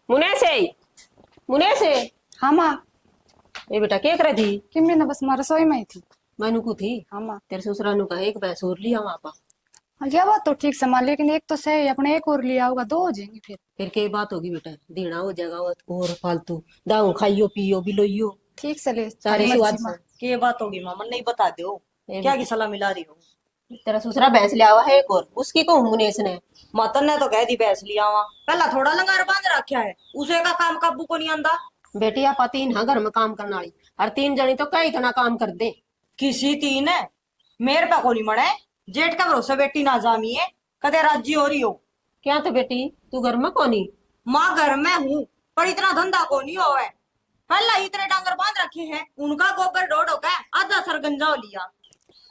मुने से मुने से हाँ माँ। ये बेटा क्या कर रही थी? कि मैं ना बस माँ रसोई में ही थी। मैनू को थी। हाँ माँ। तेरे ससुरा नु कहा एक भैंस और लिया वहां पा। हाँ, यह बात तो ठीक से माँ, लेकिन एक तो सही अपने एक और लिया होगा, दो हो जाएंगे फिर क्या बात होगी बेटा? देना हो जाएगा और फालतू दाऊ खाइयो पियो बिलोइयो ठीक से ले सारी तेरी स्वाद मर्जी माँ। से। के बात होगी मामा, नहीं बता दो ए क्या की बेटी, सलाह मिला रही हो। तेरा ससुरा भैंस लिया हुआ है एक और, उसकी को मुनेश ने। मतन ने तो कह दी भैंस लिया वहां, पहला थोड़ा लंगार बांध रखा है, उसे का काम काबू को नहीं आंदा। बेटी आप तीन हाँ घर में काम करने वाली, और तीन जनी तो कई इतना काम कर दे। किसी तीन है मेरे पे को नहीं मरे, जेठ का भरोसा बेटी ना जामी है, कदे राजी हो रही हो। क्या तो बेटी तू घर में कौनी? माँ घर में हूँ पर इतना धंधा को नहीं हो है। पहला इतने डांगर बांध रखे हैं, उनका गोबर ढोड़ होगा, आधा सरगंजा हो लिया।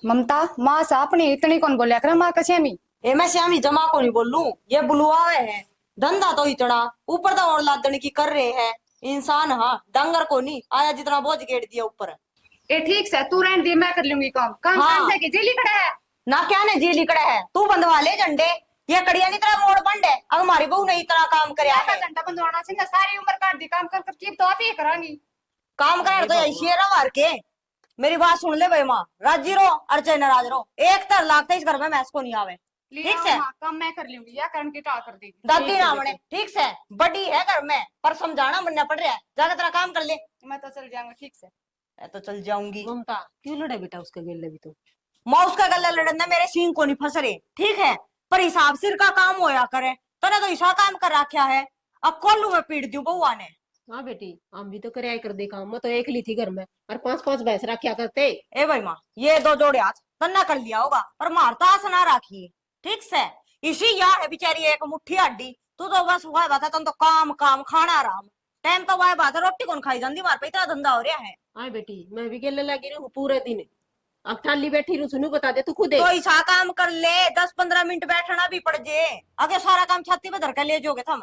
ममता माँ से अपनी इतनी कौन बोलिया करे माँ कछे मी। ए मैं श्यामी जमा को नहीं बोलूं, ये बुलवावे है। धंधा तो इतना ऊपर तो और लादने की कर रहे हैं इंसान। हाँ डांगर को नहीं आया जितना बोझ गेड़ दिया ऊपर। ए ठीक से तू रहने दे, मैं कर लूंगी काम काम हाँ। काम से के जेली खड़ा है। ना क्या ने जी लिकड़ा है, तू बंधवा ले झंडे। ये कड़िया नहीं तेरा मोड़ बंड है, अब हमारी बहू ने इतना काम करया आधा है। घंटा बंधवाना से ना सारी उम्र काट दी काम कर कर की तो आप ही करांगी। काम कर तो ऐसी है मार के। मेरी बात सुन ले भाई माँ, राजी रो और चाहे नाराज रो, एक तर लागते इस घर में मैस को नहीं आवे। ठीक से काम मैं कर लूंगी या करण की टाल कर देगी। दादी रावणे ठीक से बड़ी है घर में, पर समझाना बनना पड़ रहा है, जाकर तेरा काम कर ले। मैं तो चल जाऊंगा ठीक से। मैं तो चल जाऊंगी। ममता क्यों लड़े बेटा उसके गेले भी तो? माँ उसका गला लड़ना मेरे सींग को नहीं फंस रहे, ठीक है, पर हिसाब सिर का काम होया करे। तने तो ऐसा काम कर रखा है, अब कोल्लू में पीट दूं बउआ ने। हाँ बेटी हम भी तो कराया कर दे काम, मैं तो एक ली थी घर में और पांच पांच भैंस रखा करते। ए भाई माँ ये दो जोड़े हाथ तन्ना कर लिया होगा, पर मारता आस ना राखी। ठीक से इसी यहाँ है बेचारी एक मुट्ठी हड्डी, तू तो बस वह बात है, तुम तो काम काम खाना आराम। टाइम तो वह बात है, रोटी कौन खाई जाती, मार पे इतना धंधा हो रहा है। हाँ बेटी मैं भी गेले लगी रहूं पूरे दिन, अब ठाली बैठी रहूं। सुनू बता दे तू खुद तो ऐसा काम कर ले, 10-15 मिनट बैठना भी पड़ जे, आगे सारा काम छाती पे धर के ले जोगे थम।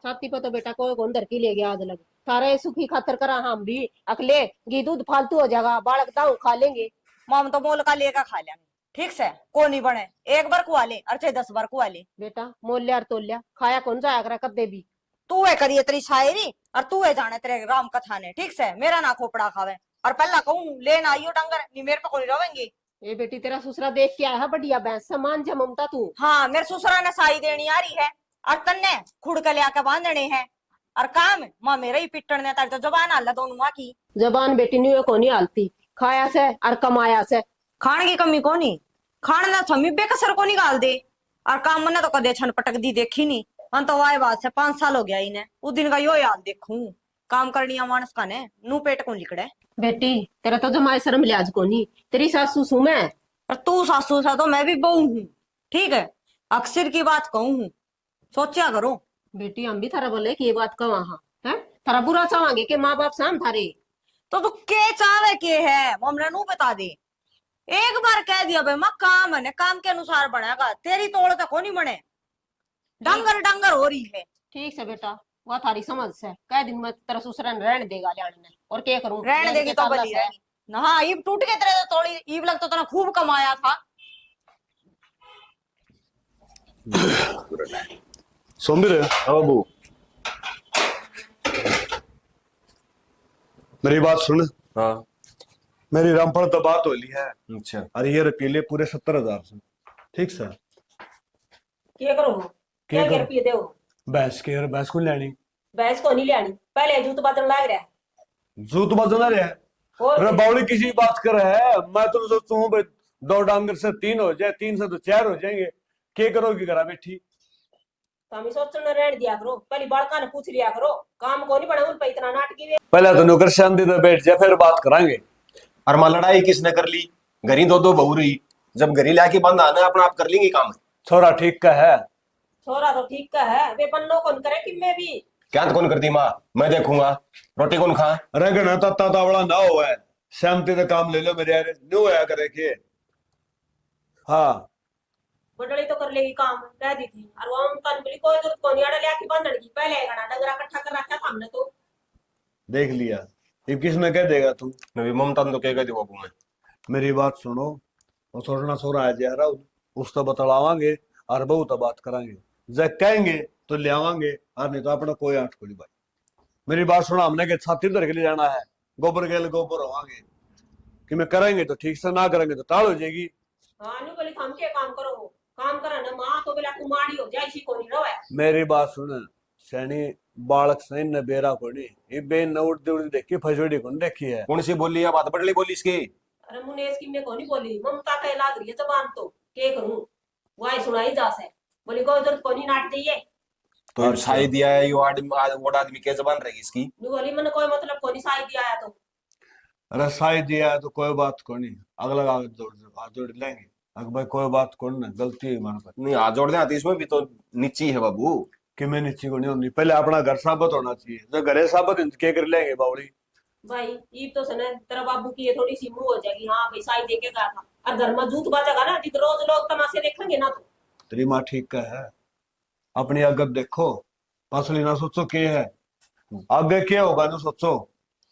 छाती पर तो बेटा कोई कौन धर की ले गया आज लग, सारे सुखी खातर करा हम भी। अकले घी दूध फालतू हो जाएगा, बालक दाऊ खा लेंगे। माम तो मोल का लेकर खा लेंगे, ठीक से को नहीं बने, एक बार कुआ ले और चाहे 10 बार कुआ ले। बेटा मोल लिया और तोल लिया खाया कौन जाया करा कदे भी। तू है करिए तेरी शायरी और तू है जाने तेरे राम कथा ने, ठीक से मेरा ना खोपड़ा खावे। और पहला कहूँ लेना आइयो डंगर, नहीं मेरे पे कोई रोवेंगे। ये बेटी तेरा ससुरा देख के आया है बढ़िया भैंस समान जा ममता तू। हाँ मेरे ससुरा ने साई देनी आ रही है, और तन्ने खुड़ के लिया के बांधने हैं, और काम माँ मेरा ही पिटन ने तारी तो जबान हाल दोनों माँ की। जबान बेटी नहीं को नहीं हालती, खाया से और कमाया से। खाने की कमी को नहीं, खाने ना थमी बेकसर को निकाल दे, और काम मैंने तो कदे छन पटक दी देखी नहीं। हम तो वाय बात से 5 साल हो गया इन्हें, उस दिन का यो याद देखूं, काम करनी मानस का ने नू पेट को लिकड़े। बेटी तेरा तो जमाए शर्म लिहाज को नहीं, तेरी सासू सू मैं। और तू सासू सा तो मैं भी बहू हूँ, ठीक है, अक्सर की बात कहूँ हूँ, सोचा करो। बेटी हम भी थारा बोले कि ये बात कहाँ है, थारा बुरा चाहेंगे कि माँ बाप साम थारे। तो तू के चावे के है ममरा नू बता दे, एक बार कह दिया भाई माँ काम है, काम के अनुसार बनेगा, तेरी तोड़ तक हो नहीं बने, डंगर डंगर हो रही है। ठीक है बेटा वह थारी समझ से, कह दिन मैं तेरा ससुरा रहने देगा जाने ने, और क्या करूं? रहने देगी तो बली रहेगी ना। हाँ ईब टूट के तेरे तो तोड़ी, ईब लग तो तेरा खूब कमाया था। सोमवीर हाँ बाबू मेरी बात सुन। हाँ मेरी रामफल तो बात हो ली है, अच्छा अरे ये रुपये पूरे 70,000 से, ठीक से। क्या करूं? क्या करो? रुपये दे? भैंस के, भैंस को लेनी, भैंस को नहीं लेनी, पहले जूत बदल लग रहा है। जूत बदलना रहे है। अरे बावली किसी बात कर रहा है, मैं तो सोचता हूँ भाई 2 डांगर से 3 हो जाए, 3 से तो 4 हो जाएंगे। क्या करोगी करा बेटी? तो सोचना रहने दिया करो, पहले बड़का ने पूछ लिया करो, काम को नहीं बना उन पे इतना नाटकी। पहले तो नौकर शांति से बैठ जाए, फिर बात करांगे। और मां लड़ाई किसने कर ली? घरी दो बहू रही, जब घरी लाके बंद आना अपना आप कर लेंगे काम। छोरा ठीक का है, छोरा तो ठीक का है, वे पन्नो कौन करे कि मैं भी क्या तो कौन करती माँ, मैं देखूंगा, रोटी कौन खा। रगना तत्ता तावड़ा ना हो है, शांति से काम ले लो मेरे यार, न्यू होया करे के। हाँ बडड़ी तो कर लेगी काम, कह दी थी। और वो तन बिल्ली कोई जरूरत को नहीं आड़े लेके बंधन की, पहले गणा डगरा इकट्ठा कर रखा था हमने तो। देख लिया, ये किसने कह देगा तू? नबी ममता ने तो क्या दी बाबू में। मेरी बात सुनो, वो छोड़ना छोरा है जहरा, उस तो बतलावांगे और बहुत बात करांगे। जब कहेंगे तो ले आवांगे, और नहीं तो अपना कोई आठ खोली भाई। मेरी बात सुना, हमने के छाती धर के लिए जाना है, गोबर गेल गोबर होवांगे कि मैं करेंगे तो ठीक से, ना करेंगे तो टाल हो जाएगी। हाँ नु बोली हम के काम करो, काम करा ना मां तो बोला कुमारी हो जाए इसी को नहीं रवे। मेरी बात सुन सैनी, बालक सही न बेरा कोनी, ये बेन न उड़ती उड़ती देखी, फजोड़ी कौन देखी है। कौन सी बोली है, बात बदली बोली इसकी? अरे मुनेश की मैं कोनी बोली, ममता कह लाग रही है जबान तो के करूं, वाई सुनाई जा से बोली कोई जरूरत कोनी नाट दी है। तो साई दिया है यो आदमी, वो आदमी के जबान रहेगी इसकी? नु बोली मैंने कोई मतलब कोनी साई दिया है तो। अरे साई दिया है तो कोई बात कोनी, अगला हाथ जोड़ लेंगे, अगर भाई कोई बात कोनी ना, गलती है हमारे पर। नहीं हाथ जोड़ दे, आती इसमें भी तो नीची है बाबू। कि मैं नीचे को नहीं होनी, पहले अपना घर साबित होना चाहिए, जो घरे साबित के कर लेंगे बावड़ी। भाई ये तो सने तेरा बाबू की ये थोड़ी सी मुंह हो जाएगी, हाँ भाई साई देके गया था, और घर में जूत बाजेगा ना जित रोज लोग तमाशे देखेंगे ना तो। तेरी माँ ठीक का है, अपनी अगब देखो, असली ना सोचो के है, आगे क्या होगा ना सोचो,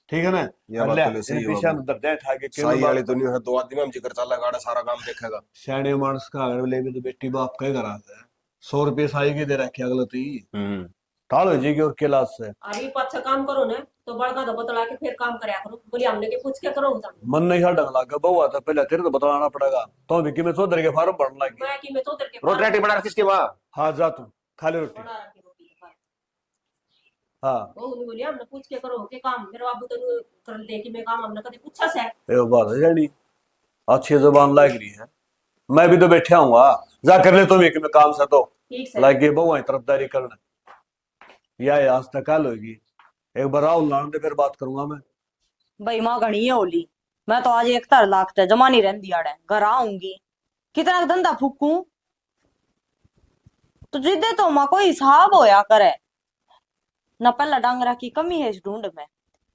ठीक है ना। ये बात तो सही है पीछे बाबू। अंदर दे ठाके के साई वाली तो नहीं है, दो आदमी हम जिक्र चला गाड़ा सारा काम देखेगा। सियाने मानस का अगर लेके तो बेटी बाप कह करा है, 100 रुपये साई के दे रखे अगले तो टाल हो जाएगी और के लाश से। अरे अच्छा काम करो ना तो बड़का तो बतला के फिर काम करया करो, बोली हमने के पूछ के करो तुम। मन नहीं सा ढंग लगा बहुआ था, पहले तेरे तो बतलाना पड़ेगा, तो भी कि मैं चौधरी के फार्म भरने लगी। मैं कि मैं तो तेरे के रोटी राटी बना रखी इसके माँ? हाँ जा तू खाली रोटी। बना रखी रोटी के पास। हाँ वो नहीं बोली हमने पूछ के करो के काम, मेरे बाबू तो कर दे कि मैं काम हमने कभी पूछा से। ये बात है जानी, अच्छी जुबान लग रही है, मैं भी तो बैठा हूँ, जा कर ले तुम एक में काम से तो ठीक से लगे बहुआ तरफदारी करना, या आज तक कल होगी, एक बार आओ लाने दे फिर बात करूंगा मैं। भाई माँ घनी है होली, मैं तो आज 1 लाख ते जमा नहीं रहती आड़े, घर आऊंगी कितना धंधा फूकू तो जिदे तो माँ कोई हिसाब होया करे ना। पहला डांगरा की कमी है इस ढूंढ में,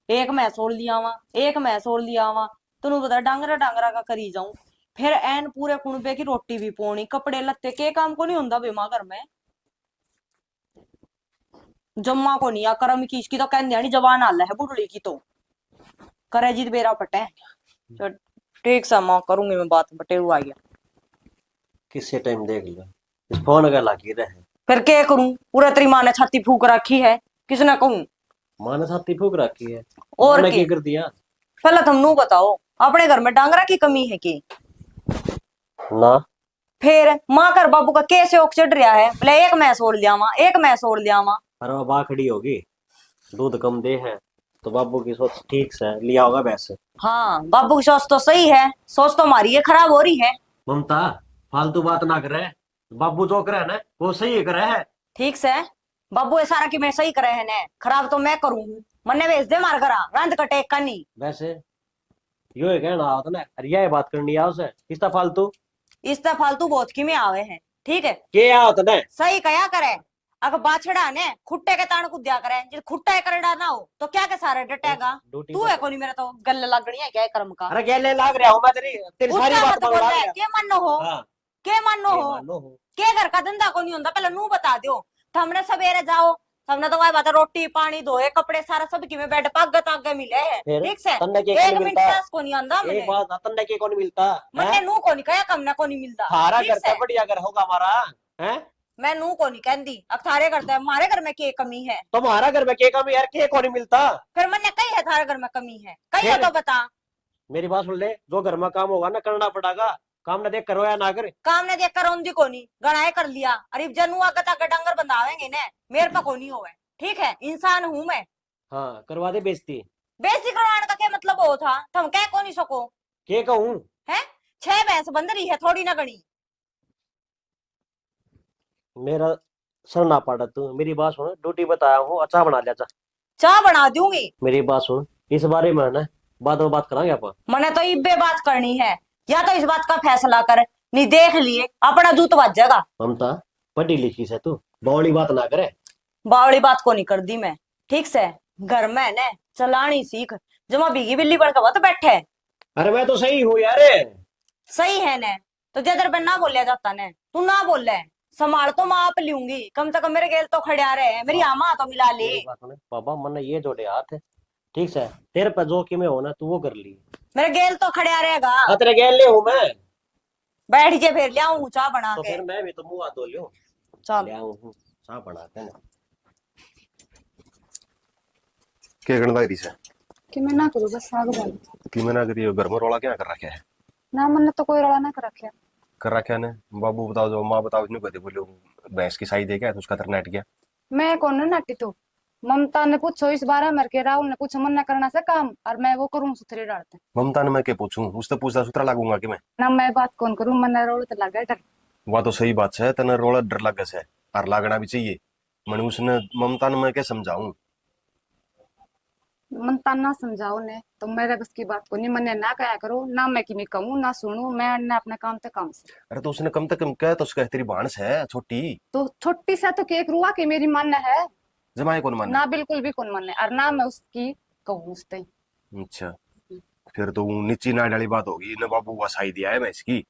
एक मैं सोल लिया वा, एक मैं सोल लिया वा, तुनु पता डांगरा डांगरा का करी जाऊं, फिर एन पूरे कुणबे की रोटी भी पोनी, कपड़े लत्ते के काम को नहीं होंदा बेमा घर में, जम्मा को नहीं आ करम की इसकी तो कहने नहीं जबान आला है बुढ़ड़ी की तो करे जीत बेरा पटे। तो ठीक सा माँ करूंगी मैं बात, बटे हुआ गया किसी टाइम देख लिया इस फोन का लागी रहे। फिर क्या करूं, पूरा तेरी माँ ने छाती फूक रखी है, किसने कहूं? माँ ने छाती फूक रखी है और मैंने क्या कर दिया? पहले तुम नू बताओ, अपने घर में डांगरा की कमी है की? ना फिर माँ कर बाबू का कैसे औक चढ़ रहा है, बोले एक मैं सोड़ लिया वा, एक मैं सोड़ लिया वा। अरे वो बाखड़ी होगी, दूध कम दे है तो बाबू की सोच ठीक से लिया होगा वैसे। हाँ बाबू की सोच तो सही है, सोच तो हमारी ये खराब हो रही है। ममता फालतू बात ना करे, बाबू जो करे ना वो सही करे है। ठीक से बाबू ये सारा की मैं सही करे है ने, खराब तो मैं करूँ, मन्ने भेज दे मार करा रंध कटे कनी। वैसे यो है कहना होता ना, अरे यह बात करनी है उसे, इसका फालतू इसका फालतू बहुत की में आवे हैं, ठीक है क्या होता ना। सही कया करे, अगर बाछड़ा ने खुट्टे के तान कुद्या करे, जिस खुट्टा कर डाना हो तो क्या के सारे डटेगा। तू है कोनी मेरा तो गले लगनी है क्या कर्म का। अरे गले लाग रहा हूं मैं, तेरी सारी बात मान रहा के मानो हो, के मानो हो, के घर का धंधा को नहीं होता, पहले नू बता दो। तो हमने सवेरे जाओ, हमने तो वही बात है, रोटी पानी धोए कपड़े सारा सब की में बेड पग तक मिले है, ठीक से 1 मिनट सास को नहीं आंदा एक बात तन्ने के को नहीं मिलता, मैंने नू को नहीं कहा कम ना को नहीं मिलता। थारा घर से बढ़िया घर होगा हमारा है, मैं नू को नहीं कहती, अब थारे करता है, हमारे घर में के कमी है, तुम्हारा घर में के कमी यार, के को नहीं मिलता। फिर मैंने कही है थारे घर में कमी है, कही है तो बता। मेरी बात सुन ले, जो घर में काम होगा ना करना पड़ेगा, काम न देख करो या ना करे। काम ने देख कर औंधी को नहीं गणाए कर लिया, अरे जनू आगे तक डंगर बंधावेंगे ने, मेरे पे को नहीं होवे, ठीक है इंसान हूं मैं। हाँ करवा दे बेइज्जती, बेइज्जती करवाने का क्या मतलब हो था, तुम कह को नहीं सको के कहूं है, 6 भैंस बंध रही है थोड़ी ना गणी। मेरा सर ना पड़ा तू, मेरी बात सुन, ड्यूटी बताया हूँ, अच्छा बना लिया चाह बना दूंगी। मेरी बात सुन, इस बारे में ना बात करेंगे अपन। मैंने तो इब्बे बात करनी है, या तो इस बात का फैसला कर, नहीं देख लिए अपना जूत बच जाएगा। ममता पढ़ी लिखी से तू बौड़ी बात ना करे। बावड़ी बात को नहीं कर दी मैं, ठीक से घर में ने चलानी सीख, जमा भीगी बिल्ली बन के बैठे। अरे मैं तो सही हूँ यार। सही है ने तो जदर पे ना बोलिया जाता ने, तू ना बोल ले, संभाल तो मैं आप लूंगी, कम से कम मेरे गेल तो खड़िया रहे, मेरी आमा तो मिला ले। बाबा मन ये जोड़े हाथ, ठीक से तेरे पे जो कि में होना तू वो कर ली, मेरे गेल तो खड़िया रहेगा। तेरे गेल ले हूँ मैं, बैठ के फिर ले आऊं चाह बना तो के। फिर मैं भी तो मुंह हाथ धो लियो। चल ले आऊं हूँ सा बनाते हैं ना। क्या करना रही से कि मैं ना करूँ बस आग बाल कि मैंने अगर ये घर में रोला क्या कर रखा है? ना मन तो कोई रड़ा ना कर रखे। कर रखा ने बाबू बताओ जो माँ बताओ नहीं कहते बोले भैंस की साई दे क्या तो उसका तरह नेट गया। मैं कौन है नाटी तो ममता ने पूछो इस बारे में के राहुल ने पूछो मन न करना से काम और मैं वो करूँ सुथरे डालते ममता ने मैं क्या पूछूं उससे पूछता सूत्रा लागूंगा कि मैं ना मैं बात कौन करूँ मन रोल तो लगा डर वह तो सही बात है तेने रोला डर लगे से और लागना भी चाहिए मैंने उसने ममता ने मैं क्या समझाऊं ममता ना समझाओ ने तो मेरे बस की बात को नहीं मैंने ना कहा करो ना मैं कि मैं कहूँ ना सुनूं मैं ने अपने काम से काम से। अरे तो उसने कम से कम क्या तो उसका तेरी भाणस है छोटी तो छोटी सा तो केक रुआ कि मेरी मन है जमाए कौन माने ना बिल्कुल भी कौन मन है और ना मैं उसकी कहूँ उससे। अच्छा फिर तो वो नीची नाड़ वाली बात होगी ना बाबू का साई दिया है मैं इसकी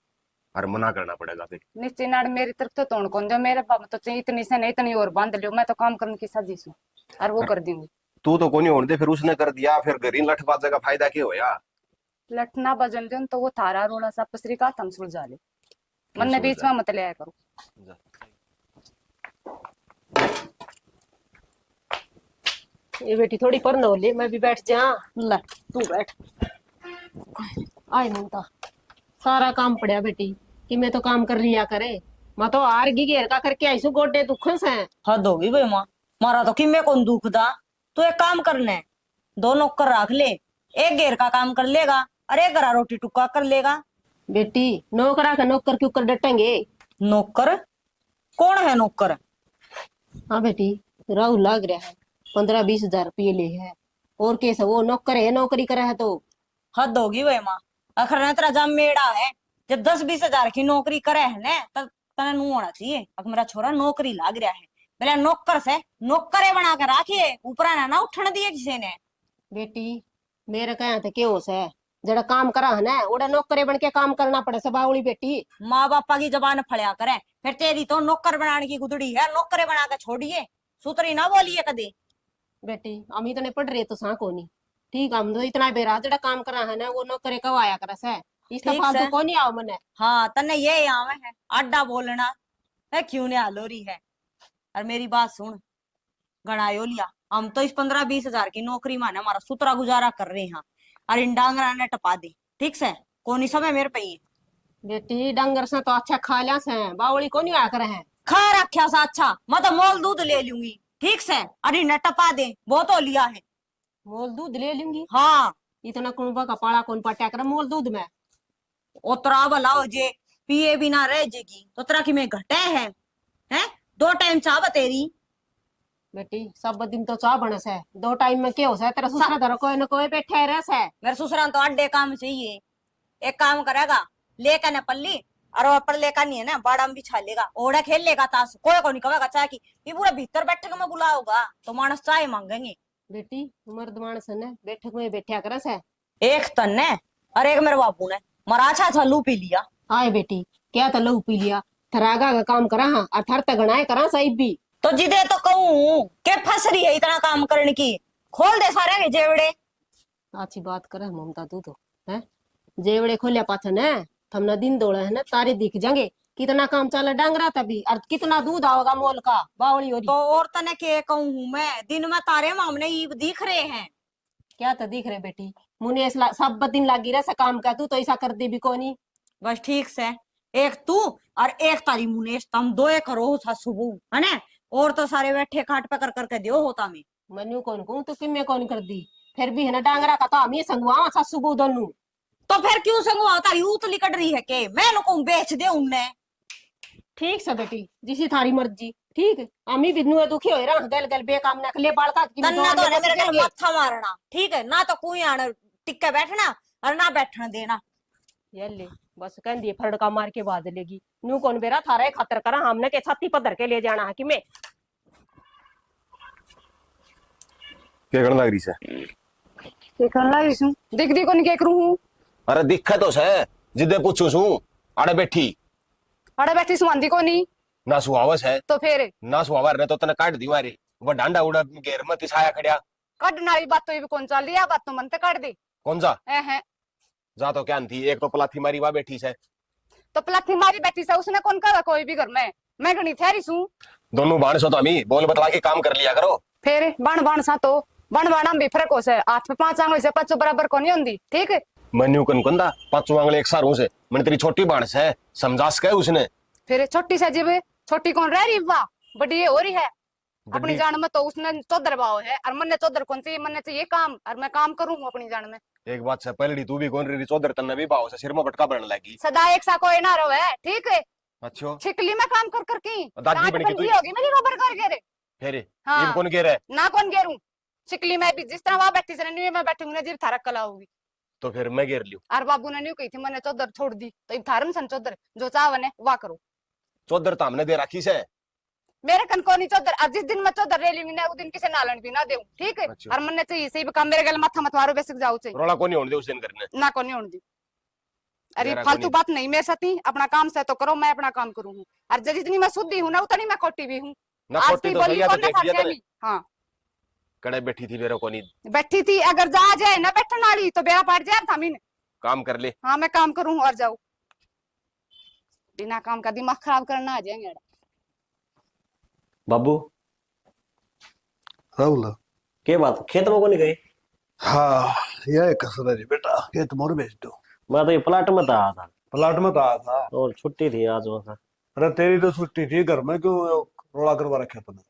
और मना करना पड़ेगा फिर। निश्चय नाड़ मेरी तरफ तो तोड़ कौन जो मेरे बाप तो चाहिए इतनी से नहीं इतनी और बांध लियो मैं तो काम करने की साजिश हूँ और वो कर दूंगी। तू तो कोनी होने दे फिर उसने कर दिया फिर गरीन लठ बाजे का फायदा क्या होया? लठना बजन दे तो वो थारा रोड़ा सा पसरी का थम सुलझा ले मन ने बीच में मत ले आया करो। ये बेटी थोड़ी पर न हो ले मैं भी बैठ जा। ले तू बैठ। आए ममता सारा काम पड़ा बेटी कि मैं तो काम कर लिया करे मैं तो आर गी घेर का करके आई सु गोडे दुखन से। हद होगी भाई माँ मारा तो कि मैं कौन दुख दा तू एक काम करना है 2 नौकर रख ले एक घेर का काम कर लेगा और एक घरा रोटी टुक्का कर लेगा। बेटी नौकरा का नौकर क्यों कर डटेंगे? नौकर कौन है नौकर? हाँ बेटी राहु लाग रहा है 15-20 हजार रुपये ले है और कैसा वो नौकर है नौकरी करे है तो। हद होगी भाई माँ अखर ने तेरा जम मेड़ा है जब 10-20 हजार की नौकरी करे है ना तब तने नू होना चाहिए अब मेरा छोरा नौकरी लाग रहा है पहले नौकर से नौकरे बना कर रखिए ऊपर ना उठने दिए किसी ने। बेटी मेरे कहा थे के होश है जरा काम करा है ना ओड़ा नौकरे बन के काम करना पड़े सबावली बेटी। माँ बापा की जबान फड़िया करे फिर तेरी तो नौकर बनाने की गुदड़ी है नौकरे बना के छोड़िए सूत्री ना बोलिए कदे। बेटी अमी तो नहीं पढ़ रही तो सा को नहीं ठीक हम तो इतना बेरा जरा काम करा है ना वो नौकरे कब आया करे से इस ठीक फालतू से। को नहीं आओ मने। हाँ तने ये आवे है अड्डा बोलना है क्यों ने आलोरी है और मेरी बात सुन गणायो लिया हम तो इस 15-20 हजार की नौकरी माने हमारा सुतरा गुजारा कर रहे हैं और इन डांगरा ने टपा दी ठीक से कोनी समय मेरे पे ही बेटी डंगर से तो अच्छा खा लिया से बावली को नहीं आया करे है खा रखा सा अच्छा मैं तो मोल दूध ले लूंगी ठीक से और इन्हें टपा दे बहुत हो लिया है मोल दूध ले लूंगी। हाँ इतना कुंबा का पाला कौन पटा कर मोल दूध में उतरा भला हो जे पिए बिना रह जेगी तो तरह की में घटे है 2 टाइम चाह तेरी। बेटी सब दिन तो चाह बनस है 2 टाइम में क्या हो सा तेरा ससुरा धर कोई न कोई बैठे रह से। मेरे ससुराल तो अड्डे काम चाहिए एक काम करेगा लेकर न पल्ली और ऊपर लेकर नहीं है ना बाड़ा में बिछा लेगा ओढ़ा खेल लेगा ताश कोई को नहीं कहेगा चाय की ये पूरा भीतर बैठक में बुलाओगा तो मानस चाय मांगेंगे। बेटी मर्द मानस ने बैठक में बैठा कर से एक तन ने और एक मेरे बापू ने मराछा अच्छा लू पी लिया। आए बेटी क्या तो लहू पी लिया थरागा का काम करा हाँ और थर तक गणाए करा साहिब भी तो जिदे तो कहूं के फंस रही है इतना काम करने की खोल दे सारे के जेवड़े। अच्छी बात करे ममता तू तो है जेवड़े खोलिया पाथन है थमना दिन दौड़े है ना तारे दिख जाएंगे कितना काम चला डांगरा तभी और कितना दूध आओगा मोल का बावली हो तो और तने के कहूं मैं दिन में तारे मामने ईब दिख रहे हैं क्या तो दिख रहे बेटी मुने सब दिन लागी रहा काम का तू तो ऐसा कर दे भी कोनी। बस ठीक से एक तू और एक तारी मुनेश तुम 2 करो था सुबह है ना और तो सारे बैठे खाट पे कर करके दियो होता में मनु कौन कहूं तो किमे कौन कर दी फिर भी है ना डांगरा का तो हम ये संगवा सासू बू दोनों तो फिर क्यों संगवा तारी उतली कट रही है के मैं नको बेच दे उनने। ठीक से बेटी जिसी थारी मर्जी ठीक अमी बिनु दुखी हो रहा गल गल बेकाम न ले बालका की तन्ना तो मेरे गल मत्था मारना ठीक है ना तो कोई आने टिक्के बैठना और ना बैठने देना ये ले बस कह दिए फरड़का मार के बाद लेगी नू कौन बेरा थारा खातर करा हमने के छाती पर धर के ले जाना है कि मैं क्या करना रही से देखन लागी सु देख देखो नहीं के करूं हूं। अरे दिक्कत तो है जिदे पूछू सू अरे बैठी अरे बैठी सुमांदी को नहीं ना सुहावस है तो फिर ना सुहावर ने तो तने काट दी मारे वो डांडा उड़ा घेर में तिसाया खड़िया कटने वाली बात तो ये भी कौन चल रही है बात तो मन ते काट दे कौन सा है जा तो क्या थी एक तो पलाथी मारी वहां बैठी से तो प्लाथी मारी बैठी से उसने कौन कहा कोई भी घर में मैं घनी ठहरी सू दोनों बाण सो तो हमी बोल बतला के काम कर लिया करो। फिर बण बण सा तो बण बण भी फर्क हो से हाथ में 5 आंगली से 5 बराबर को नहीं होंदी ठीक है। मनु कन कंदा पांचों आंगले एक सारू से मैंने तेरी छोटी बाण से समझास के उसने। फिर छोटी सा जीव छोटी कौन रह रही वाह बड़ी ये हो रही है अपनी जान में तो उसने चौधर भाव है और मन ने चौधर कौन सी मन ने ये काम और मैं काम करूँ अपनी जान में। एक बात से पहले तू भी कौन रही चौधर तन्ने भी भाव से सिर में पटका बनने लगी। सदा एक सा कोई ना रहे ठीक है। अच्छा छिकली में काम कर की दादी बन के तू होगी मेरी गोबर कर गे रे फिर हाँ। ये कौन कह रहा है ना कौन गेरू छिकली में भी जिस तरह वहां बैठी से न्यू में बैठूंगी ना जीव थारा कला होगी। तो फिर मैं घेर लियो। और बाबू ने न्यू कही थी मैंने चौधर छोड़ दी तो इब थारन सन चौधर जो चावन है वाह करो। चौधर तो हमने दे रखी से मेरे कन को नहीं चौधर और जिस दिन मैं चौधर ले लूंगी ना उस दिन किसे नालन भी ना देऊं ठीक है। अच्छा। और मन ने चाहिए सही काम मेरे गल माथा मत मारो बेसिक जाओ चाहिए रोला को नहीं होने दे उस दिन करने ना को नहीं होने दी। अरे मेरा फालतू कोनी- बात नहीं मेरे साथ ही अपना काम से तो करो मैं अपना काम करूँ और जितनी मैं शुद्धि हूँ ना उतनी मैं खोटी भी हूँ। ना आज खोटी की तो बोली सही है कौन तो ना देख लिया खाती तूने है? हाँ कड़े बैठी थी मेरे को नहीं बैठी थी अगर जा जाए ना बैठन वाली तो बेड़ा पाट जाए था मीन। काम कर ले। हाँ मैं काम करूँ और जाऊँ बिना काम का दिमाग खराब करना आ जाएंगे। बाबू राहुल के बात खेत में को नहीं गई? हाँ यह कसर है बेटा ये तुम्हारे भेज दो। मैं तो ये प्लाट में था आया था प्लाट में तो आया था और छुट्टी थी आज वहाँ। अरे तेरी तो छुट्टी थी घर में क्यों रोड़ा करवा रखा तूने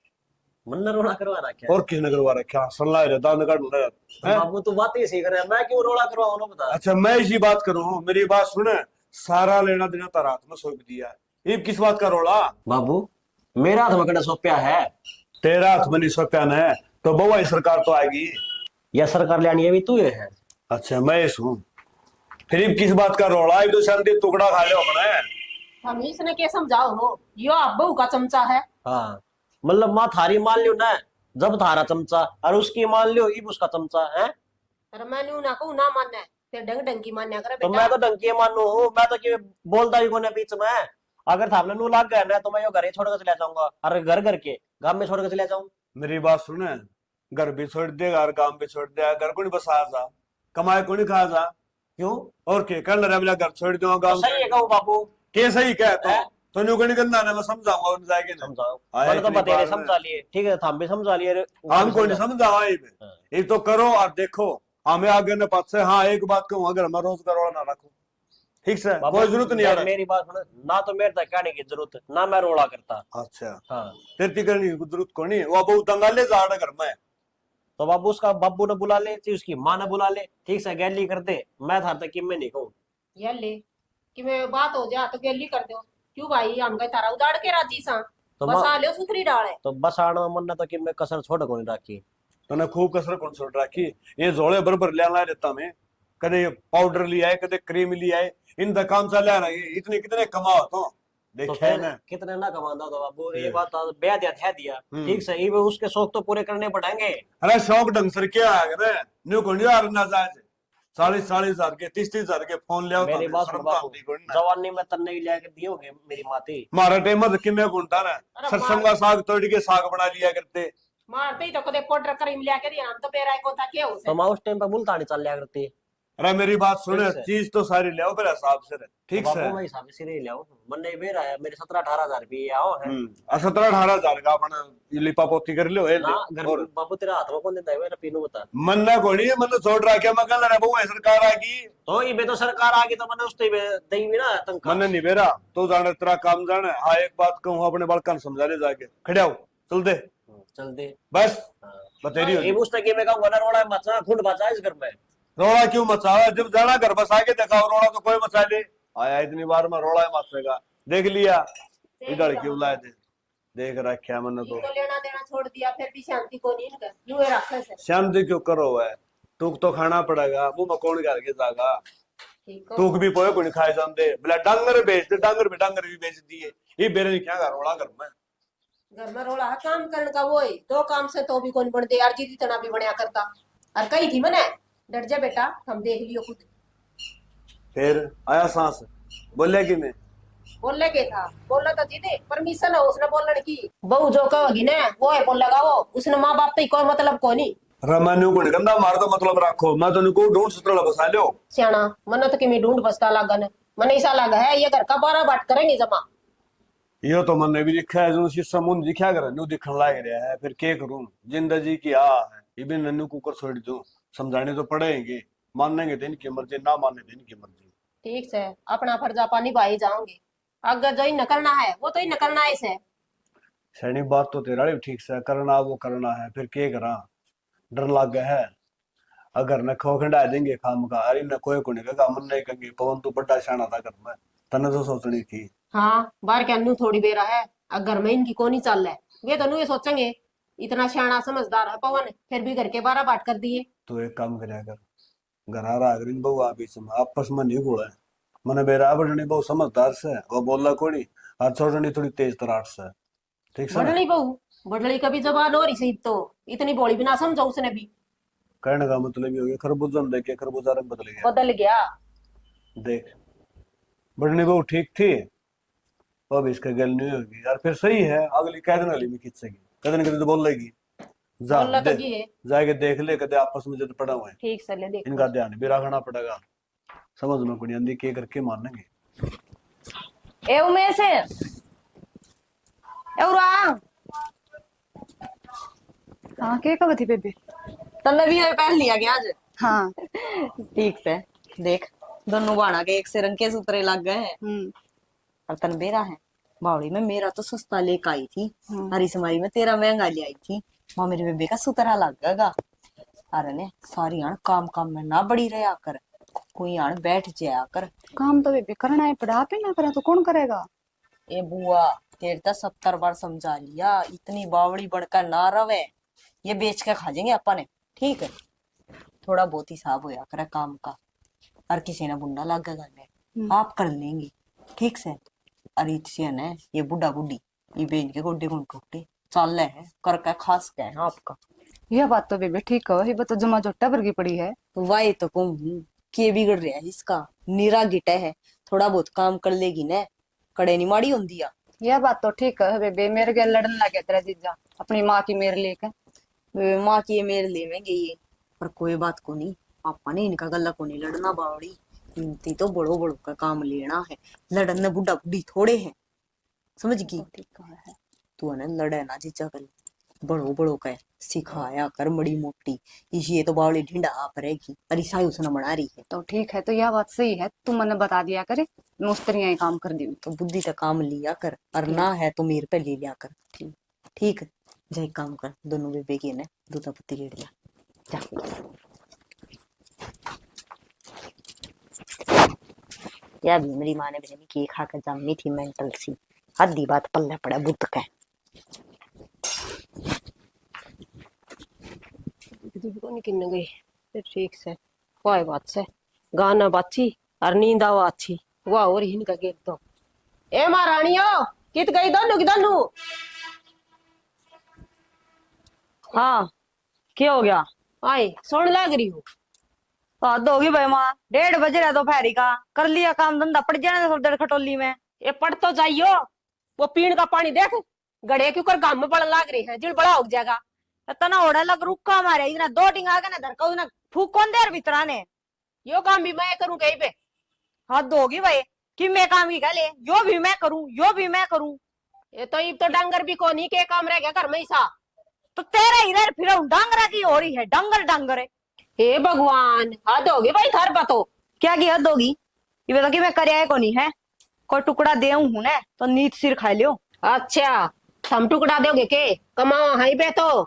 मन ने रोड़ा करवा रखा और किसने करवा रखा सल्ला रहता काट है। हैं? बाबू तू बात ही सीख रहा है मैं क्यों रोड़ा करवाऊं ना बता। अच्छा मैं इसी बात करूं मेरी बात सुने सारा लेना देना तारा हाथ में सौंप दिया ये किस बात का रोड़ा। बाबू मेरा हाथ में कड़ा सौंपया है तेरा हाथ में नहीं सौंप्या है तो बहु सरकार तो आएगी या सरकार लेनी है भी तू ये है। अच्छा मैं हूँ फिर ये किस बात का रोड़ा एक तो शांति टुकड़ा खा लो अपने। हम इसने क्या समझाओ हो यो आप बहू का चमचा है। हाँ मतलब माँ थारी मान लियो ना जब थारा चमचा और उसकी मान लियो इब उसका चमचा है। अरे मैं न्यू ना कहूँ ना मानना है फिर डंग डंग की मान्या करे तो बेटा। मैं तो डंकी मानू हूँ मैं तो कि बोलता ही कोने बीच में। अगर थामने नू लाग गया ना तो मैं यो घर ही छोड़ के चले जाऊंगा और घर घर के गांव में छोड़ के चले जाऊं। मेरी बात सुने घर भी छोड़ देगा और काम भी छोड़ देगा घर को नहीं बसा जा कमाए को नहीं खा जा क्यों और के कर ले मेरा घर छोड़ दूंगा तो गाँव सही है कहूँ बाबू के सही कहता है? तो न्यू नहीं करना मैं समझाऊंगा उन जाएंगे ना समझाओ आया मैंने तो इतनी बतेरे बार में। समझा लिए ठीक है थाम भी समझा लिए हमको नहीं समझावा हाँ। ये तो करो और देखो हमें आगे न पास से हाँ एक बात कहूँ अगर हमारा रोज का रोड़ा ना रखो ठीक से बाबा, कोई जरूरत नहीं आ रहा मेरी बात सुनो ना तो मेरे तक कहने की जरूरत ना मैं रोड़ा करता। अच्छा हाँ तेरी करने की जरूरत को नहीं वो बहुत दंगाले जा रहा घर में तो बाबू उसका बाबू ने बुला ले चाहे उसकी माँ ने बुला ले ठीक से गैली कर दे मैं थार तक कि मैं नहीं कहूँ ये ले कि मैं बात हो जा तो गेली कर दो क्यों भाई हम गए तारा उदाड़ के राजी सा तो बस आ लो सुथरी डाले तो बस आना मन ने तो कि मैं कसर छोड़ को नहीं रखी। तूने खूब कसर कौन छोड़ रखी ये जोड़े बरबर ले ला देता मैं कदे पाउडर लिया है कदे क्रीम लिया है इन काम चला रहा है इतने कितने कमाओ तो तो देखे फिर ना कितने ना कमाता तो बाबू ये बात तो ब्याह दिया था दिया ठीक से ये उसके शौक तो पूरे करने पड़ेंगे। अरे शौक ढंग से क्या है न्यू को ना जाए 40-40 हजार के 30-30 हजार के फोन ले आओ मेरी बात सुन बाबू जवानी में तन्ने लिया के दिए होगे मेरी माती मारा टाइम में किमे गुंडा ना अरे सरसों का साग तोड़ के साग बना लिया करते मारते ही तो कदे पाउडर क्रीम लिया के दिया हम तो बेरा को था क्या तो उसे मैं उस टाइम पे बुलता नहीं चल लिया करती। अरे मेरी बात सुने ठीक है। चीज तो सारी ले आओ मेरे हिसाब से ठीक तो से बाबू मैं हिसाब से नहीं लिया मन नहीं बेर आया मेरे 17-18 हजार रुपये आओ है 17-18 हजार का अपना लिपा पोती कर लो ना घर में बाबू तेरा हाथ में कौन देता है मेरा पीनू बता मन ना कोनी मन छोड़ रहा क्या मैं कल रे बहु सरकार आ गई तो ये तो सरकार आ गई तो मैंने उसते दई भी ना तंका मन नहीं बेरा तो जाने तेरा काम जाने हाँ एक बात कहूँ अपने बालकन समझा ले जाके खड़े आओ चल दे चल दे बस बतेरी ये पूछता कि मैं कहूँगा ना रोड़ा मचा खुद बचा इस घर में रोड़ा क्यों मचावा जब जाना घर बस आके देखा रोड़ा तो कोई मचा ले आया इतनी बार में रोड़ा मचेगा देख लिया इधर क्यों लाए थे देख रखा मैंने तो लेना देना छोड़ दिया फिर भी शांति को नहीं कर यूं रखे से शांति क्यों करो है टूक तो खाना पड़ेगा मुंह में कौन घर के जागा ठीक टूक भी पोए को नहीं खाए जाते बोला डांगर बेच दे डांगर भी बेच दिए ये बेरे नहीं क्या रोड़ा घर में घर में रोड़ा है काम करने का वो ही दो काम से तो भी कौन बन दे यार जी इतना भी बनया करता और कही थी मैंने डर जा बेटा हम देख लियो खुद फिर आया सांस बोले कि मैं बोलने के था बोलना तो जीते परमिशन है उसने बोलने की बहू जो कहोगी ना वो है बोलेगा वो उसने माँ बाप तो कोई मतलब को नहीं रमानु को निकंदा मार तो मतलब रखो मैं तो निको ढूंढ सुतरा बसा लो सियाना मन तो कि मैं ढूंढ बसता लागन मन ऐसा लगा है ये घर का 12 बाट करेंगे जमा यो तो मैंने भी दिखा है जो शीशा मुंह दिखा कर न्यू दिखने लाग रहा है, फिर के करूं जिंदगी की आ है ये भी नन्नू कुकर छोड़ दूं, समझाने तो पड़ेंगे, मानेंगे तो इनकी मर्जी, ना माने तो इनकी मर्जी। ठीक से अपना फर्ज आपा निभाई जाओगे, अगर जो ही न करना है वो तो ही न करना है इसे। सैनी बात तो तेरा भी ठीक से करना वो करना है, फिर के करा डर लग गया है। अगर न खो खंडा देंगे खाम का, अरे न कोई को नहीं कहा मन नहीं कहेंगे पवन तू बड़ा शाना था कर मैं तने तो सोचनी थी। हाँ बाहर के अन्नू थोड़ी बेरा है, अगर में इनकी कोनी चल है वे तो ये सोचेंगे इतना सियाना समझदार है पवन, फिर भी घर के 12 बाट कर दिए। तो एक काम करया कर, घर आ रहा अगर बहु आप बीच में आपस में नहीं बोला है, मैंने बेरा बड़नी बहुत समझदार से वो बोला कोनी, और छोड़नी थोड़ी तेज तरार से, ठीक से ना? बड़ली बहू बड़ली कभी जबान हो रही सही तो इतनी बोली बिना समझो उसने भी। कहने का मतलब ये हो गया खरबूजा में देखे खरबूजा रंग बदल गया। बदल गया। देख बड़नी बहू ठीक थी, अब इसका गल नहीं होगी यार, फिर सही है अगली कह दिन वाली में खींचेगी, कदे न कदे तो बोल लेगी। जा बोला तो देख, की है। जाके देख ले कदे आपस में जब पड़ा हुआ है, ठीक से ले देख इनका ध्यान भी रखना पड़ेगा, समझ में कोनी आंदी के करके मानेंगे। ए उमेश ए उरा हाँ के कब थी बेबे? तन्ने भी ये पहन लिया गया आज। हाँ। ठीक से देख दोनों बाणा के एक से रंग के सूत्रे लग गए हैं, और तन बेरा है बावड़ी में मेरा तो सस्ता लेके आई थी, हरी समारी में तेरा महंगा ले आई थी, वहां मेरे बेबे का सूतरा लग गया। अरे ने सारी आण काम काम में ना बड़ी रहा कर, कोई आण बैठ जाया कर। काम तो बेबे करना है, पढ़ा पे ना करा तो कौन करेगा? ए बुआ तेरे तो 70 बार समझा लिया, इतनी बावड़ी बढ़कर ना रवे, ये बेच के खा जाएंगे अपन ने, ठीक है? थोड़ा बहुत हिसाब होया करे काम का, और किसी ने बुंडा लग गया आप कर लेंगे, ठीक से? अरे से ने ये बुढ़ा बुढ़ी ये बेन के गोड्डे गुण टूटे चल है करके खास के है आपका। यह बात तो बेबे ठीक है, ये बात तो जमा जोटा भर की पड़ी है। वाई तो कहूँ के बिगड़ रहा है इसका, निरा गिटा है, थोड़ा बहुत काम कर लेगी ने, कड़े नहीं माड़ी होंगी या। यह बात तो ठीक है बेबे, मेरे गैल लड़न लग गया तेरा जीजा अपनी माँ की मेरे लेके। माँ की ये मेरे लेवेंगे ये, पर कोई बात को नहीं, पापा ने इनका गला को नहीं लड़ना बावड़ी, इनती तो बड़ो बड़ो का काम लेना है, लड़न बुढ़ा बुढ़ी थोड़े हैं, समझ गई? तू है ना लड़े ना जीजा कर, बड़ो बड़ो का सिखाया कर मड़ी मोटी, इसी ये तो बावड़ी ढिंडा आप रहेगी, अरे साई उसने बना रही है। तो ठीक है, तो यह बात सही है, तू मैंने बता दिया करे, मुस्तरियां ही काम कर दी तो बुद्धि का काम लिया कर, और ना है तो मेरे पे ले लिया कर, ठीक है? जा एक काम कर, दोनों बेबे की ने दूधा पत्ती ले लिया जा। या भी मेरी माँ ने भी केक खाकर जम्मी थी मेंटल सी, आधी बात पल्ले पड़ा बुद्ध का। किन्न गई फिर ठीक से कोई बात से गाना बाची और नींद आवा अच्छी वाह और इनका गेट तो ए महारानियो कित गई दोनों की दोनों। हाँ क्या हो गया? आई सुन लग रही हूँ। हद होगी भाई माँ, 1:30 बज रहा दोपहरी का, कर लिया काम धंधा, पड़ जाना सब देर खटोली में। ये पढ़ तो जाइयो, वो पीण का पानी देख गड़े क्यों कर गाम में पड़ लाग रही है, जिल बड़ा हो जाएगा। तना ओढ़ा लग रुका मारे इतना 2 टिंग आगे ना धरका उसने फूक कौन देर भीतर ने। यो काम भी मैं करूँ कहीं पे। हद होगी भाई कि मैं काम की गले, यो भी मैं करूं यो भी मैं करूं। ये तो इब तो डांगर भी कोनी के काम रह गया घर में सा। तो तेरा इधर फिर डांगरा की हो रही है, डांगर डांगर है। हे भगवान हद होगी भाई थार बतो। क्या की हद होगी? ये बता कि मैं करया को नहीं है, कोई टुकड़ा दे हूं ने तो नीत सिर खा लियो। अच्छा हम टुकड़ा दोगे के, कमाओ हाई पे तो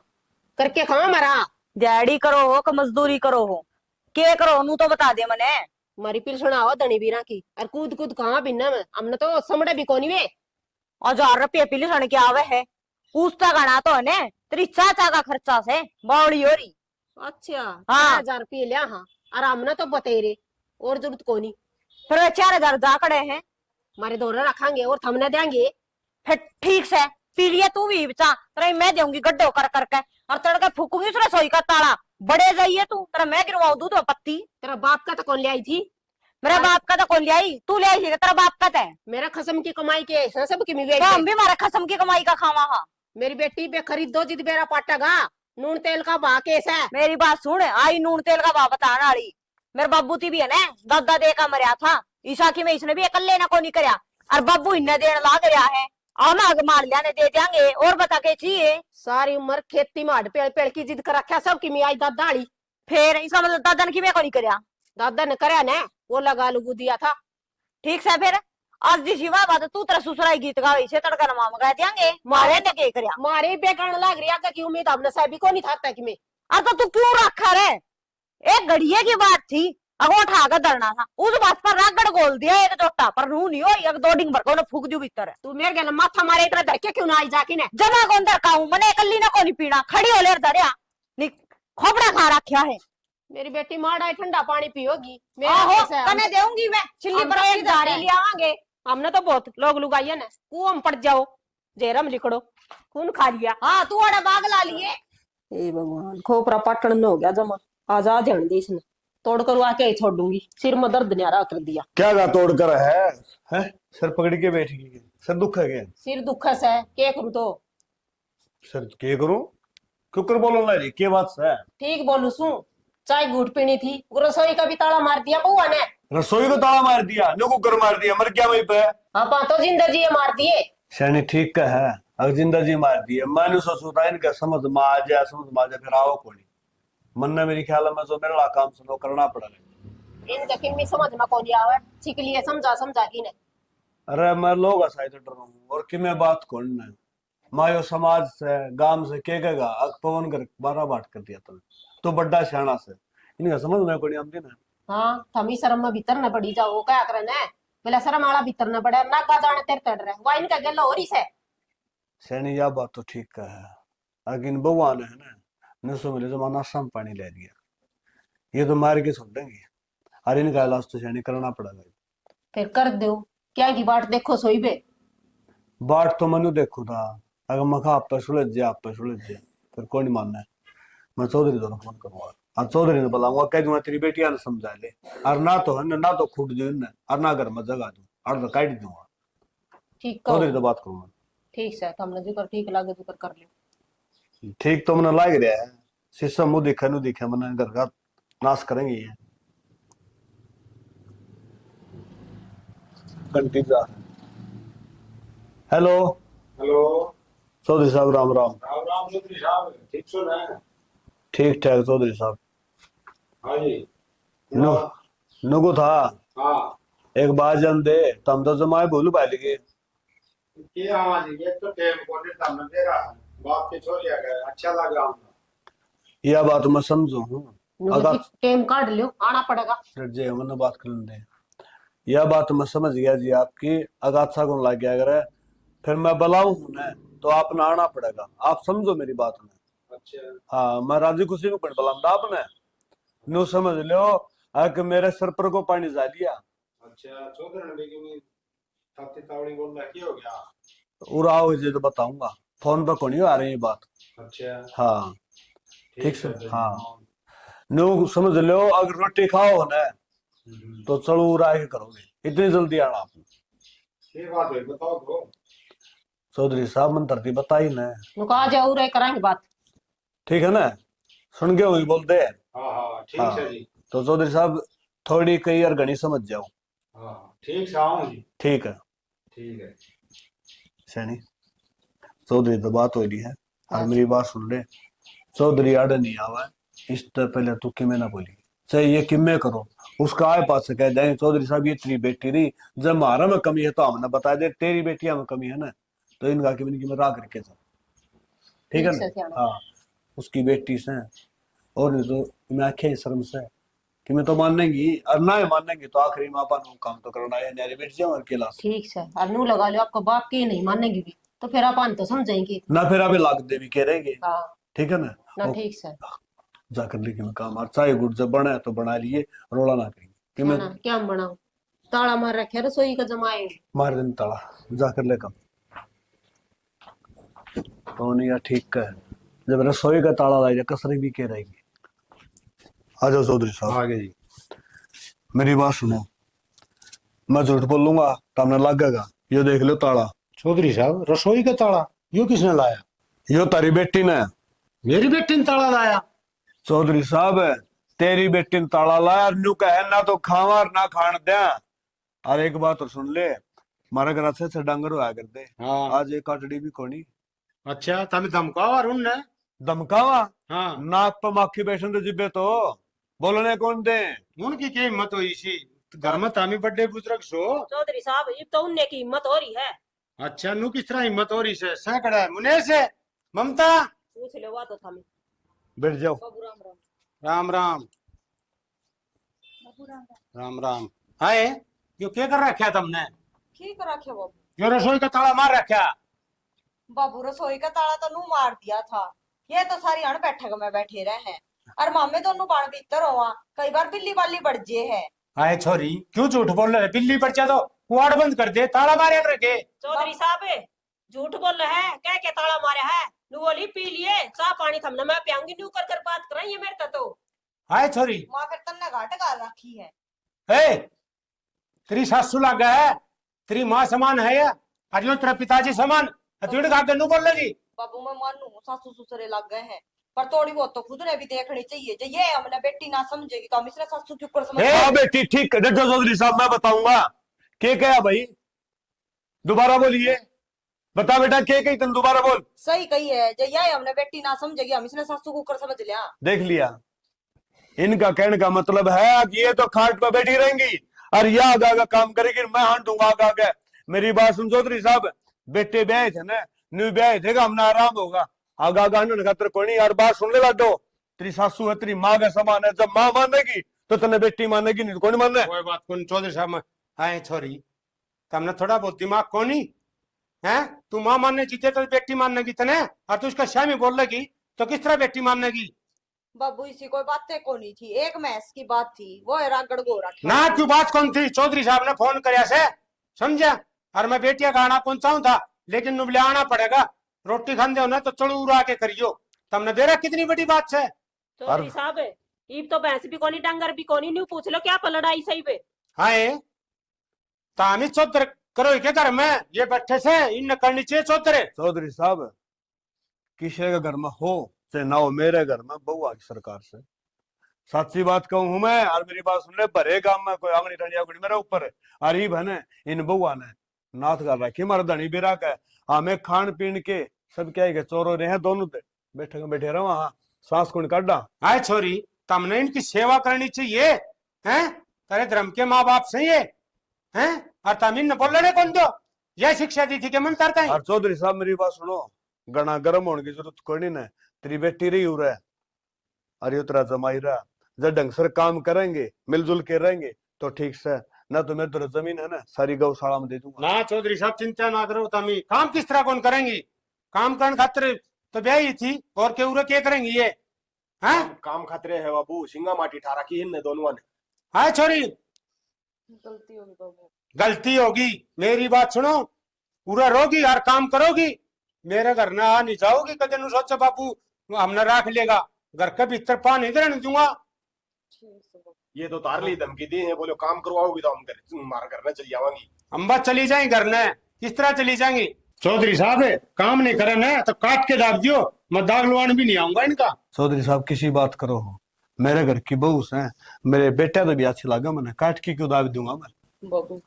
करके खाओ मरा। दिहाड़ी करो हो कि मजदूरी करो हो, के करो नू तो बता दे मने। मारी पिल सुनाओ धनी बीरा की, और कूद कूद कहाँ बिन्ना में हमने तो समड़े भी कोनी वे। 1000 रुपये पिली सन के आवे है, पूछता गाना तो है तेरी चाचा का खर्चा से बावड़ी हो रही। अच्छा हाँ। 4000 रुपये लिया हाँ, और हमने तो बतेरे और जरूरत कोनी। फिर 4000 जा खड़े हैं, मारे दोनों रखेंगे और थमने देंगे। फिर ठीक से पी लिया तू भी बचा, तेरा मैं दूंगी गड्ढे कर करके, और तड़के फूकूंगी उस रसोई का ताला, बड़े जाइए तू, तेरा मैं गिरवाऊ दूध में पत्ती। तेरा बाप का तो कौन ले आई थी? मेरा बाप का तो कौन ले आई, तू ले आई थी, तेरा बाप का है। मेरा खसम की कमाई के सब की मिल तो हम भी मारा खसम की कमाई का खावा। हाँ मेरी बेटी पे खरीद दो जिद मेरा पाटेगा, नून तेल का भाव केस है। मेरी बात सुन, आई नून तेल का भाव बताना वाली मेरे बाबू थी भी है ना, दादा दे का मरिया था ईशा की में, इसने भी अकले ना को नहीं करया, और बाबू इन्ने देन लाग रहा है, हम आग मार लिया ने दे देंगे। और बता के चाहिए? सारी उम्र खेती में हड पेड़ पेड़ की जिद कर रखा सबकी मियाई दादाड़ी। फिर इसका मतलब दादा ने की मैं को नहीं करया? दादा ने करया ने वो लगा लुगू दिया था। ठीक से फिर आज जी शिवा बात तू तेरा ससुराई गीत गावे से तड़का नमा मगा देंगे। मारे ने के करया? मारे पे करण लग रही है कि उम्मीद हमने साहब को नहीं था कि मैं। अब तो तू क्यों रखा रे? एक घड़िए की बात थी, अगो उठा कर धरना था। उस बात पर रगड़ गोल दिया एक जोटा पर रू नहीं हो, एक दो डिंग भर को फूक दियो भीतर। तू मेरे गल माथा मारे इतना धक्के क्यों ना आई जाके ने? जमा कौन धरकाऊं? मने कल्ली ना कोनी पीना, खड़ी हो लेर धरया नी खोपड़ा खा रखा है। मेरी बेटी माड़ा ठंडा पानी पियोगी। आहो कने देऊंगी मैं चिल्ली हम पर तो एक गाड़ी ले आवांगे। हमने तो बहुत लोग लुगाइया ने कुआं में पड़ जाओ जेरम लिखड़ो खून खा लिया। हाँ तू अड़ा बाग ला लिए। हे भगवान खोपरा पाटन में हो गया जमा। आजाद जान दे इसने तोड़ कर आके ही छोड़ दूंगी। सिर में दर्द न्यारा कर दिया। क्या गा तोड़ कर है? सर पकड़ के बैठ गई, सर दुख है क्या? सिर दुखस है के करूं तो? सर के करूं? क्यों कर बोलो ना जी, के बात है? ठीक बोलू सू चाय घूट पीनी थी वो रसोई का भी ताला मार दिया बुआ ने। रसोई को ताला मार दिया, नो कुकर मार दिया, मर क्या वहीं पे? आपा तो जिंदगी मार दिए। शनि ठीक का है, अगर जिंदगी मार दिए मैंने सोचता इनका समझ में आ जाए, समझ में आ जाए फिर आओ कोनी मन ने मेरी ख्याल में जो मेरा काम सुनो करना पड़ेगा। इनका किन्नी समझ में कौन आवे ठीक लिए समझा समझा की ने। अरे मैं लोग ऐसा तो डर रहा हूँ और कि मैं बात कौन है मायो समाज से गांव से के कहेगा अग पवन कर 12 बात कर दिया तुमने तो बड्डा सियाणा से इनका समझ में कोनी आमदी ना। हाँ थमी शर्म में भीतर न पड़ी जाओ क्या करे ने बोला शर्म वाला भीतर न पड़े ना का जाने तेरे तड़ रहे वा इनका गल्ला हो रही से। सैनी यह बात तो ठीक का है, अगिन बउआ ने है ना नसो मिले जमाना सम पानी ले लिया, ये तो मार के छोड़ देंगे। अरे इनका इलाज तो सैनी करना पड़ेगा। फिर कर दो क्या की बाट देखो सोई बे। बाट तो मनु देखो था, अगर मखा आप पे सुलझ जाए फिर कौन मानना है। मैं चौधरी दोनों फोन करूंगा और चौधरी ने बुलाऊंगा कह दूंगा तेरी बेटिया ने समझा ले और ना तो है ना तो खूट दू और ना घर में जगा दू और तो काट दूंगा। ठीक चौधरी कहो तो बात करूंगा। ठीक है तुमने जिक्र ठीक लागे जिक्र कर लियो। ठीक तो मैंने लाग रहा है शीशा मुंह दिखा नु दिखा मैंने घर का नाश करेंगे ये घंटी जा। हेलो हेलो चौधरी साहब राम राम। राम राम चौधरी साहब, ठीक सुन है? ठीक ठाक चौधरी साहब। हाँ जी। नुगु था हाँ एक बात जन दे तम तो जमाए भूल पा लिए ये आवाज ये तो टेम को नहीं तमने दे रहा है बाप के छोड़ लिया गया अच्छा लगा हमको। यह बात मैं समझू हूँ अगर टेम काट लियो आना पड़ेगा। जी मैंने बात कर दे यह बात मैं समझ गया जी आपकी अगाथा को लग गया अगर फिर मैं बुलाऊं ना तो आपने आना पड़ेगा, आप समझो मेरी बात में। अच्छा हाँ मैं राजी खुशी में बुलाऊंगा आपने नो समझ लो कि मेरे सर पर को पानी जा लिया। अच्छा चौधरी ने भी ताती तावड़ी बोल रहा क्या हो गया? और आओ जी तो बताऊंगा फोन पर कौन आ रही है बात। अच्छा हाँ ठीक से है। हाँ नो समझ लो अगर रोटी खाओ ना तो चलो उरा के करोगे इतनी जल्दी आना आपने। ये बात है बताओ तो। चौधरी साहब मन धरती बताई ना नुका जाओ रे करेंगे बात। ठीक है ना सुन के वही बोलते हैं। हाँ हाँ ठीक हाँ। है जी। तो चौधरी साहब थोड़ी कई और घनी समझ जाओ। हाँ ठीक से आऊँ जी। ठीक है ठीक है। सैनी चौधरी तो बात हो रही है और मेरी बात सुन ले चौधरी आड़े नहीं आवा इससे पहले तू किमें ना बोली चाहे ये किमें करो उसका आए पास से कह दें चौधरी साहब ये तेरी बेटी रही जब हमारा में कमी है तो हमने बता दे तेरी बेटिया में कमी है ना तो इनका कि मैं राग रखे जा ठीक है ना। हाँ उसकी बेटी से और नहीं तो मैं आखे शर्म से कि मैं तो मानेंगी और ना मानेंगी तो आखिरी माँ बाप काम तो करना है नारी बेटी जाओ अकेला ठीक है और नू लगा लो आपको बाप की नहीं मानेगी भी तो फिर आप तो समझेंगे ना फिर अभी लाग देवी कह रहेंगे। हाँ ठीक है ना ना ठीक है जाकर लेकिन काम और चाय गुड़ जब बना है तो बना लिए रोला ना करेंगे कि मैं क्या बनाऊं ताला मार रखे रसोई का जमाए मार दिन ताला जाकर ले कम तो नहीं यार ठीक का है जब रसोई का ताला लाएगा कसरी भी कह रहेगी। आ जाओ चौधरी साहब आगे जी। मेरी बात सुनो मैं झूठ बोलूंगा तो हमने लगेगा ये देख लो ताला। चौधरी साहब रसोई का ताला यो किसने लाया? यो तारी बेटी ने मेरी बेटी ने ताला लाया? चौधरी साहब तेरी बेटी ने ताला लाया न्यू कहे ना तो खावा और ना खान दिया। और एक बात और सुन ले मारा घर से डांगर होया करते हाँ आज एक काटड़ी भी कोनी अच्छा तमे धमकाओ और उनने धमकावा हाँ नाक पर माखी बैठन तो जिब्बे तो बोलने कौन दे उनकी क्या हिम्मत हुई सी घर में तामी बड़े बुजुर्ग सो चौधरी साहब ये तो उनने की हिम्मत हो रही है। अच्छा नु किस तरह हिम्मत हो रही से सैकड़ा है मुने से ममता पूछ ले हुआ तो था मैं। बैठ जाओ बाबू राम राम। राम राम राम राम आए यो क्या कर रखा तुमने की कर रखे बाबू? यो रसोई का ताला मार रखा बाबू रसोई का ताला तो नू मार दिया था। ये तो सारी अण बैठक में बैठे रहे हैं और मामे दोनों बाण भीतर हुआ कई बार बिल्ली वाली बढ़ जे है। आए छोरी क्यों झूठ बोल रहे बिल्ली बच्चा तो कुआड़ बंद कर दे ताला मारे रखे चौधरी साहब झूठ बोल रहे हैं कह के ताला मारे है नू बोली पी लिए चाह पानी थमने मैं पियांगी नू कर बात कर रही है मेरे तो। आए छोरी माँ फिर तन्ने घाट गाल रखी है। ए तेरी सासू लगा है तेरी माँ समान है या अरे तेरा पिताजी समान तुड़ गा नु बोल लगी बाबू मैं मानू सासू ससुरे लग गए हैं पर थोड़ी बहुत तो खुद ने भी देखनी चाहिए। जो ये हमने बेटी ना समझेगी तो हम इसने सासू के ऊपर समझ। हाँ बेटी ठीक डटो चौधरी साहब मैं बताऊंगा के क्या भाई दोबारा बोलिए बता बेटा के कही तुम दोबारा बोल। सही कही है जो ये हमने बेटी ना समझेगी हम इसने सासू के ऊपर समझ लिया। देख लिया इनका कहने का मतलब है कि ये तो खाट पर बैठी रहेंगी और यह आगा आगा काम करेगी मैं हाथ दूंगा आगा आगे। मेरी बात सुन चौधरी साहब बेटे ब्याह थे ना न्यू ब्याह थे हमने आराम होगा आगा आगा खातर कोई नहीं यार बात सुन ले लाडो तेरी सासू है तेरी माँ का समान है जब माँ मानेगी तो तने बेटी मानेगी नहीं तो कौन माने। कोई बात कौन चौधरी साहब आए छोरी तुमने थोड़ा बहुत दिमाग कोनी है तू माँ मानने जीते तो बेटी माननेगी तने और तू उसका शामी बोल लगी तो किस तरह बेटी माननेगी। बाबू इसी कोई बातें को नहीं थी एक मैस की बात थी वो है रागड़ गोरा ना क्यों बात कौन थी चौधरी साहब ने फोन करया से समझा और मैं बेटिया का आना पहुंचाऊं था लेकिन नुबले आना पड़ेगा रोटी खाते हो ना तो चढ़ू उड़ा के करियो तुमने दे रहा कितनी बड़ी बात है। चौधरी साहब ईब तो भैंस भी कोनी डंगर भी कोनी न्यू पूछ लो क्या लड़ाई सही पे। हाय तामी चौधर करो क्या घर में ये बैठे से इन करनी चाहिए चौधरे। चौधरी साहब किसी का घर में हो से ना हो मेरे घर में बहू आगी सरकार से सच्ची बात कहूं हूं मैं और मेरी बात सुन ले भरे गांव में कोई आंगनी टंडिया कोई मेरे ऊपर है और ये बहने इन बउआ ने नाथ कर रखी हमारा धनी बिरा का हमें खान पीन के सब क्या है चोरो रहे हैं दोनों बैठे बैठे रहो वहां सांस कौन काटा। आए छोरी तुमने इनकी सेवा करनी चाहिए हैं तेरे धर्म के माँ बाप सही है हैं और तुम इन बोलने कौन दो यह शिक्षा दी थी कि मन करता है। और चौधरी साहब मेरी बात सुनो गणा गर्म होने की जरूरत कोई नहीं है तेरी बेटी रही हो रहा है अरे तेरा जमाई रहा जब ढंग से काम करेंगे मिलजुल के रहेंगे तो ठीक से ना तो मेरी तो जमीन है ना सारी गौशाला में दे दूंगा। ना चौधरी साहब चिंता ना करो तमी काम किस तरह कौन करेंगी काम करने खातिर तो ब्याही थी और के उरे क्या करेंगी ये हैं काम खतरे है बाबू सिंगा माटी ठा रखी इन दोनों ने। हाय छोरी गलती होगी बाबू गलती होगी मेरी बात सुनो पूरा रोगी और काम करोगी मेरे घर ना आ नहीं जाओगी कदे नु सोचो बाबू हमने रख लेगा घर के भीतर पानी नहीं रहने दूंगा। ये तो तार ली धमकी दी है बोलो काम करवाओगी तो हम घर मार घर में चली जावांगी। अम्बा चली जाए घर ने किस तरह चली जाएंगी। चौधरी साहब काम नहीं करे ना तो काट के दाग दियो मैं दाग लुआन भी नहीं आऊंगा इनका। चौधरी साहब किसी बात करो हो मेरे घर की बहू है मेरे बेटा तो भी अच्छी लगा मैंने काट के क्यों दाग दूंगा मैं। बाबू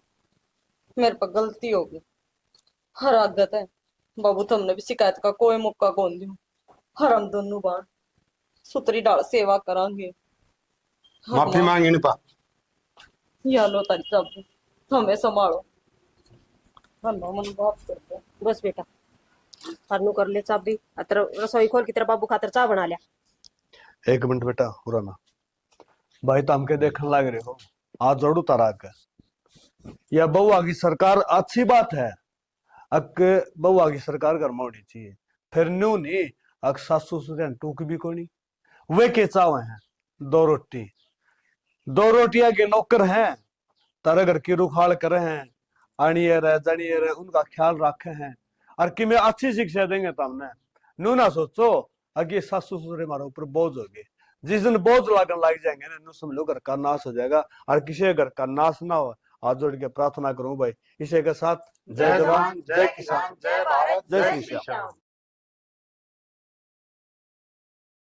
मेरे पर गलती होगी हर आदत है बाबू तुमने भी शिकायत का कोई मौका कौन दू हर हम दोनों बार सुतरी डाल सेवा करांगे। माफी मांगी इन पा या लो तारी चाबू हमें संभालो मन बात करते हैं। बस बेटा हरनू कर ले चाबी अतर रसोई खोल की तरह बाबू खातर चाह बना लिया। एक मिनट बेटा पुराना भाई तो हमके देखने लग रहे हो आज जोड़ू तारा के या बहू आगी सरकार अच्छी बात है अक बहू आगी सरकार घर में होनी चाहिए फिर न्यू नहीं अक सासू ससुर टूक भी कोनी वे के चावे हैं दो रोटियां के नौकर हैं तारे घर की रुखाल करे हैं आनिए रहे जानिए रहे उनका ख्याल रखे हैं और कि मैं अच्छी शिक्षा देंगे तो हमने नू ना सोचो आगे सासू ससुर हमारे ऊपर बोझ हो गए जिस दिन बोझ लगन लग जाएंगे ना नू समझ लो घर का नाश हो जाएगा और किसी घर का नाश ना हो। हाथ जोड़ के प्रार्थना करूं भाई इसी के साथ जय जवान जय किसान जय भारत जय श्री श्याम।